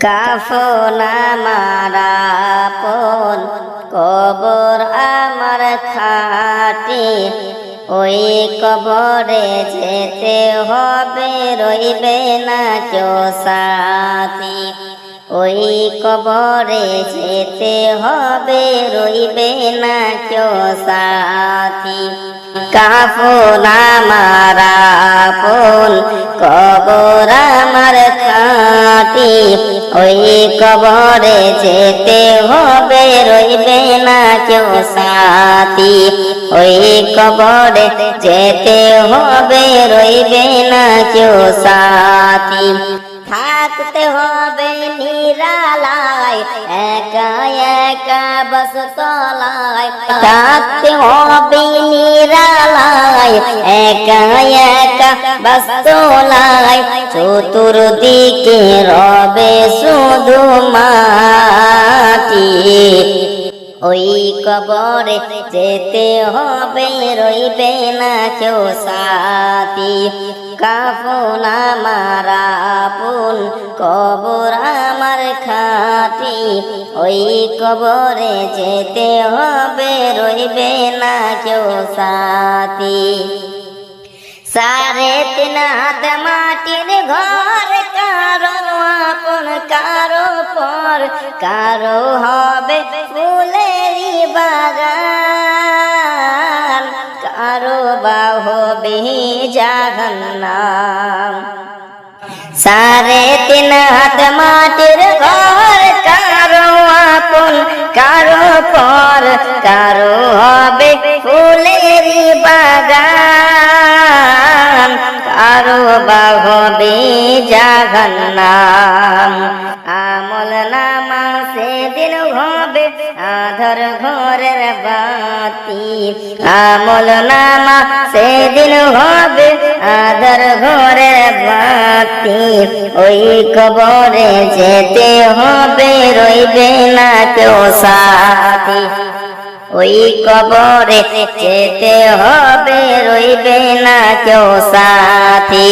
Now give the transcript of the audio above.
কাফন আমার আপন, কবর আমার খাটি, ওই কবরে যেতে হবে, রইবে না কেউ সাথী। ওই কবরে যেতে হবে, রইবে না কেউ সাথী। কাফন আমার আপন, কবর আমার খাটি, ওই কবরে যেতে হবে, রইবে না কেউ সাথী। ওই কবরে যেতে হবে, রইবে না কেউ সাথী। থাকতে হবে নিরালায়, একা একা বাস তলায়। থাকতে হবে নিরালায়, একা একা বাস তলায়। চতুর্দিকে রবে শুধু মাটি, ওই কবরে যেতে হবে, রইবে না কেউ সাথী। কাফন আমার আপন, কবর আমার খাটি, ওই কবরে যেতে হবে, রইবে না কেউ সাথী। 3.5 হাত মাটির ঘর, কারো আপন কারো পর, কারো হবে ফুলেরই বাগান, কারো বা হবে জাহান্নাম। 3.5 হাত মাটির ঘর, কারো আপন কারো পর, কারো হবে ফুলেরই বাগান, কারো বা হবে জাহান্নাম। আমল নামা সেদিন হবে আধার ঘরের বাতি, আমল নামা সেদিন হবে আধার ঘরের বাতি। ওই কবরে যেতে হবে, রইবে না কেউ সাথী। ওই কবরে যেতে হবে, রইবে না কেউ সাথী।